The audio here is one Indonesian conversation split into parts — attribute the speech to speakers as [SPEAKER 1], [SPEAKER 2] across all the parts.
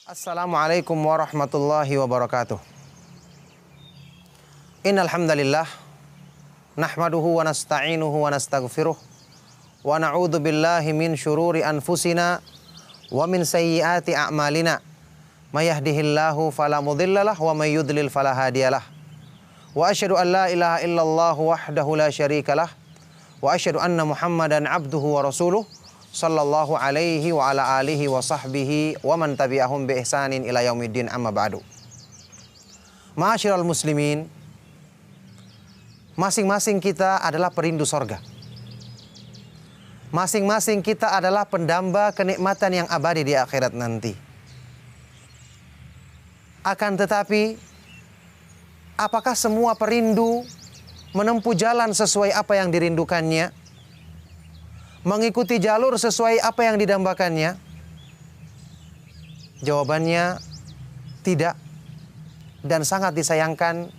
[SPEAKER 1] Assalamualaikum warahmatullahi wabarakatuh. Innal hamdalillah nahmaduhu wa nasta'inuhu wa nastaghfiruh wa na'udzu billahi min syururi anfusina wa min sayyiati a'malina. May yahdihillahu fala mudhillalah wa may yudlil fala hadiyalah. Wa asyhadu an la ilaha illallah wahdahu la syarikalah wa asyhadu anna Muhammadan abduhu wa rasuluh sallallahu alaihi wa ala alihi wa sahbihi wa man tabi'ahum bi ihsanin ila yaumiddin, amma ba'du. Ma'asyiral muslimin, masing-masing kita adalah perindu sorga. Masing-masing kita adalah pendamba kenikmatan yang abadi di akhirat nanti. Akan tetapi, apakah semua perindu menempuh jalan sesuai apa yang dirindukannya? Mengikuti jalur sesuai apa yang didambakannya? Jawabannya tidak. Dan sangat disayangkan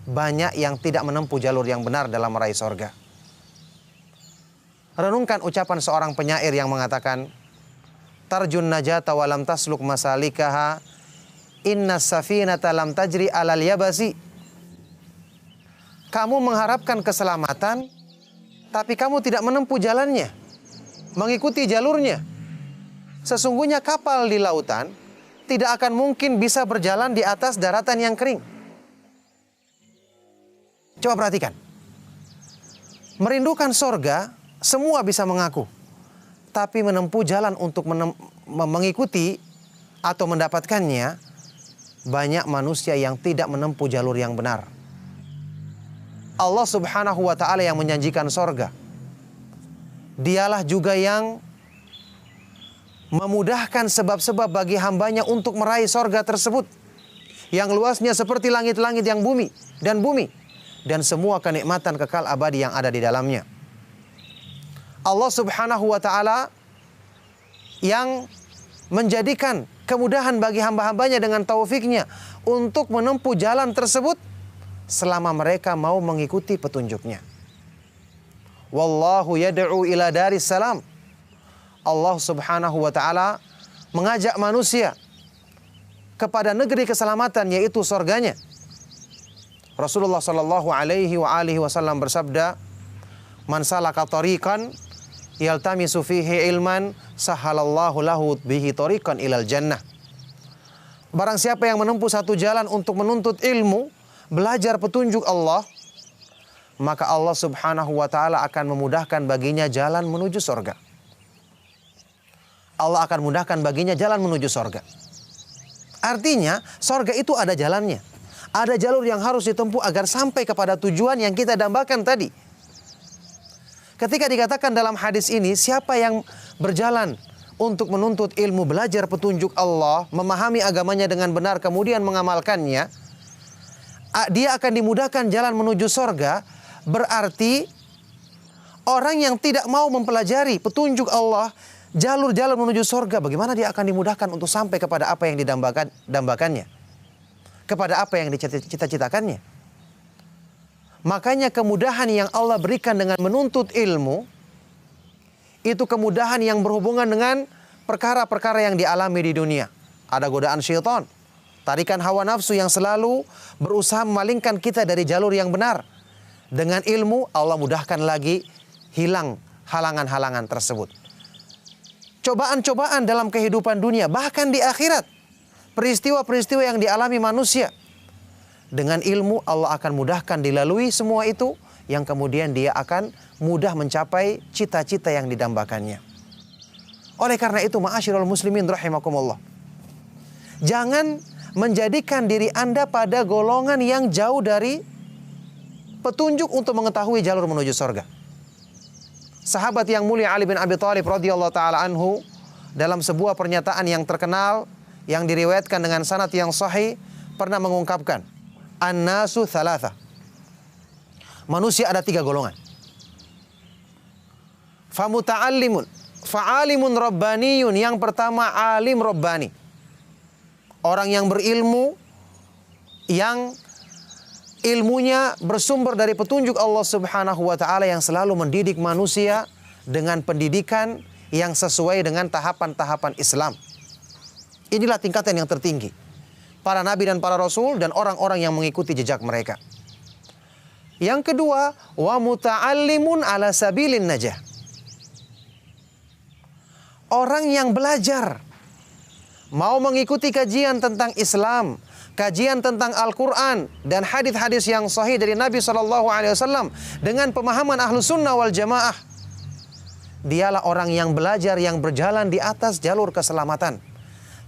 [SPEAKER 1] banyak yang tidak menempuh jalur yang benar dalam meraih sorga. Renungkan ucapan seorang penyair yang mengatakan, tarjun najata walam tasluk masalikaha, inna safinata lam tajri alal yabasi. Kamu mengharapkan keselamatan, tapi kamu tidak menempuh jalannya, mengikuti jalurnya. Sesungguhnya kapal di lautan tidak akan mungkin bisa berjalan di atas daratan yang kering. Coba perhatikan. Merindukan sorga, semua bisa mengaku. Tapi menempuh jalan untuk mengikuti atau mendapatkannya, banyak manusia yang tidak menempuh jalur yang benar. Allah subhanahu wa ta'ala yang menjanjikan sorga. Dialah juga yang memudahkan sebab-sebab bagi hambanya untuk meraih sorga tersebut, yang luasnya seperti langit-langit yang bumi, dan semua kenikmatan kekal abadi yang ada di dalamnya. Allah subhanahu wa ta'ala yang menjadikan kemudahan bagi hamba-hambanya dengan taufiknya untuk menempuh jalan tersebut selama mereka mau mengikuti petunjuknya. Wallahu yad'u ila daris salam. Allah subhanahu wa ta'ala mengajak manusia kepada negeri keselamatan, yaitu surganya. Rasulullah sallallahu alaihi wa alihi wasallam bersabda, man salaka tariqan yaltamisu fihi ilman sahalallahu lahu bihi tariqan ilal jannah. Barang siapa yang menempuh satu jalan untuk menuntut ilmu, belajar petunjuk Allah, maka Allah subhanahu wa ta'ala akan memudahkan baginya jalan menuju sorga. Allah akan mudahkan baginya jalan menuju sorga. Artinya, sorga itu ada jalannya. Ada jalur yang harus ditempuh agar sampai kepada tujuan yang kita dambakan tadi. Ketika dikatakan dalam hadis ini, siapa yang berjalan untuk menuntut ilmu, belajar petunjuk Allah, memahami agamanya dengan benar, kemudian mengamalkannya, dia akan dimudahkan jalan menuju sorga. Berarti orang yang tidak mau mempelajari petunjuk Allah, jalur-jalur menuju sorga, bagaimana dia akan dimudahkan untuk sampai kepada apa yang didambakannya, kepada apa yang dicita-citakannya. Makanya kemudahan yang Allah berikan dengan menuntut ilmu, itu kemudahan yang berhubungan dengan perkara-perkara yang dialami di dunia. Ada godaan syaitan, tarikan hawa nafsu yang selalu berusaha memalingkan kita dari jalur yang benar. Dengan ilmu, Allah mudahkan lagi, hilang halangan-halangan tersebut. Cobaan-cobaan dalam kehidupan dunia, bahkan di akhirat, peristiwa-peristiwa yang dialami manusia, dengan ilmu Allah akan mudahkan dilalui semua itu, yang kemudian dia akan mudah mencapai cita-cita yang didambakannya. Oleh karena itu, ma'asyiral muslimin rahimakumullah, jangan menjadikan diri Anda pada golongan yang jauh dari petunjuk untuk mengetahui jalur menuju surga. Sahabat yang mulia Ali bin Abi Thalib radhiyallahu taala anhu, dalam sebuah pernyataan yang terkenal yang diriwayatkan dengan sanad yang sahih, pernah mengungkapkan, an-nasu thalatha. Manusia ada 3 golongan. Famuta'allimun, fa'alimun rabbaniyun. Yang pertama, alim rabbani. Orang yang berilmu, yang ilmunya bersumber dari petunjuk Allah subhanahu wa ta'ala, yang selalu mendidik manusia dengan pendidikan yang sesuai dengan tahapan-tahapan Islam. Inilah tingkatan yang tertinggi. Para nabi dan para rasul dan orang-orang yang mengikuti jejak mereka. Yang kedua, wa muta'allimun ala sabilin najah. Orang yang belajar, mau mengikuti kajian tentang Islam, kajian tentang Al-Quran dan hadis-hadis yang sahih dari Nabi SAW dengan pemahaman Ahlus Sunnah wal Jamaah. Dialah orang yang belajar, yang berjalan di atas jalur keselamatan,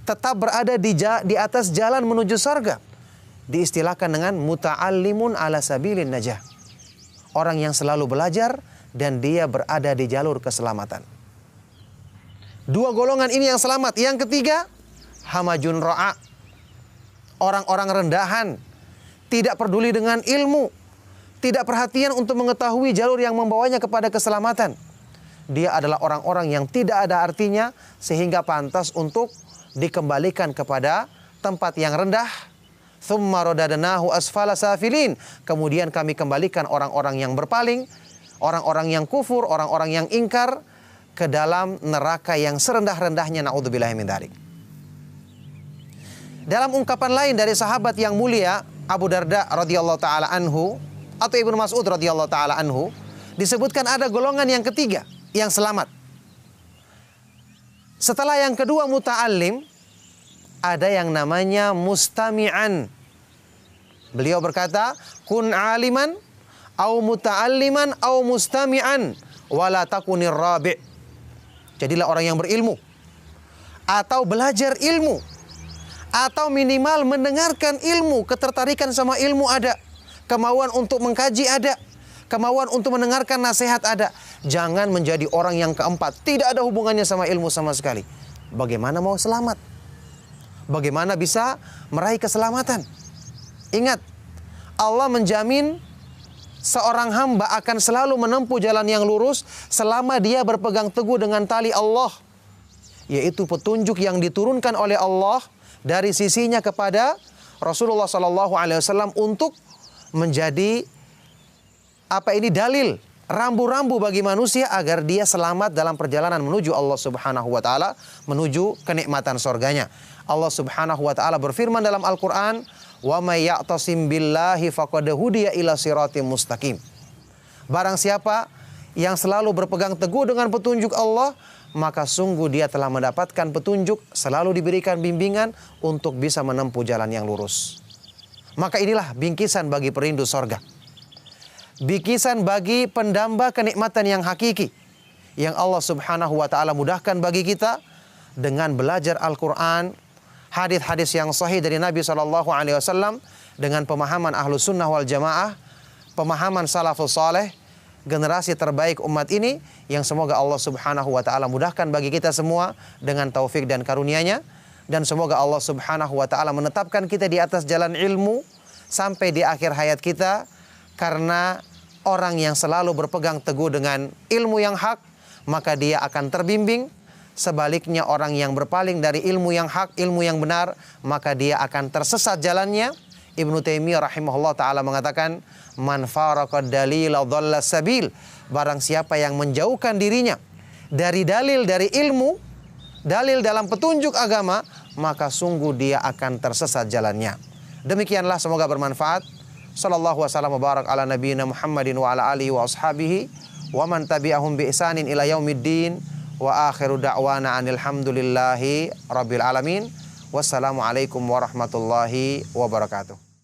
[SPEAKER 1] tetap berada di atas jalan menuju surga. Diistilahkan dengan muta'allimun ala sabilin najah. Orang yang selalu belajar dan dia berada di jalur keselamatan. Dua golongan ini yang selamat. Yang ketiga, hamajun ra'a. Orang-orang rendahan, tidak peduli dengan ilmu, tidak perhatian untuk mengetahui jalur yang membawanya kepada keselamatan. Dia adalah orang-orang yang tidak ada artinya sehingga pantas untuk dikembalikan kepada tempat yang rendah. Tsumma radadnahu asfala safilin. Kemudian kami kembalikan orang-orang yang berpaling, orang-orang yang kufur, orang-orang yang ingkar ke dalam neraka yang serendah-rendahnya, naudzubillahi min dzalik. Dalam ungkapan lain dari sahabat yang mulia Abu Darda radhiyallahu taala anhu atau Ibnu Mas'ud radhiyallahu taala anhu, disebutkan ada golongan yang ketiga yang selamat. Setelah yang kedua muta'allim, ada yang namanya mustami'an. Beliau berkata, kun aliman au muta'alliman au mustami'an wala takunir rabi'. Jadilah orang yang berilmu atau belajar ilmu atau minimal mendengarkan ilmu, ketertarikan sama ilmu ada, kemauan untuk mengkaji ada, kemauan untuk mendengarkan nasihat ada. Jangan menjadi orang yang keempat, tidak ada hubungannya sama ilmu sama sekali. Bagaimana mau selamat? Bagaimana bisa meraih keselamatan? Ingat, Allah menjamin seorang hamba akan selalu menempuh jalan yang lurus selama dia berpegang teguh dengan tali Allah, yaitu petunjuk yang diturunkan oleh Allah dari sisinya kepada Rasulullah SAW untuk menjadi dalil, rambu-rambu bagi manusia agar dia selamat dalam perjalanan menuju Allah Subhanahu wa taala, menuju kenikmatan surganya. Allah Subhanahu wa taala berfirman dalam Al-Qur'an, "Wa may ya'tasim billahi faqad hudiya ila siratim mustaqim." Barang siapa yang selalu berpegang teguh dengan petunjuk Allah, maka sungguh dia telah mendapatkan petunjuk, selalu diberikan bimbingan untuk bisa menempuh jalan yang lurus. Maka inilah bingkisan bagi perindu sorga. Bingkisan bagi pendamba kenikmatan yang hakiki, yang Allah Subhanahu wa ta'ala mudahkan bagi kita dengan belajar Al-Quran, hadis-hadis yang sahih dari Nabi SAW, dengan pemahaman Ahlus Sunnah wal Jamaah, pemahaman salafus saleh, generasi terbaik umat ini, yang semoga Allah Subhanahu wa ta'ala mudahkan bagi kita semua dengan taufik dan karunia-Nya. Dan semoga Allah Subhanahu wa ta'ala menetapkan kita di atas jalan ilmu sampai di akhir hayat kita. Karena orang yang selalu berpegang teguh dengan ilmu yang hak, maka dia akan terbimbing. Sebaliknya orang yang berpaling dari ilmu yang hak, ilmu yang benar, maka dia akan tersesat jalannya. Ibnu Taimiyah rahimahullah ta'ala mengatakan, man faraqad dalila dhalla sabil. Barang siapa yang menjauhkan dirinya dari dalil, dari ilmu, dalil dalam petunjuk agama, maka sungguh dia akan tersesat jalannya. Demikianlah, semoga bermanfaat. Sallallahu wasallam wa barak ala nabiyina Muhammadin wa ala alihi wa ashabihi wa man tabi'ahum bi ihsanin ila yaumiddin wa akhiru da'wana anil hamdulillahi rabbil alamin. Wassalamualaikum warahmatullahi wabarakatuh.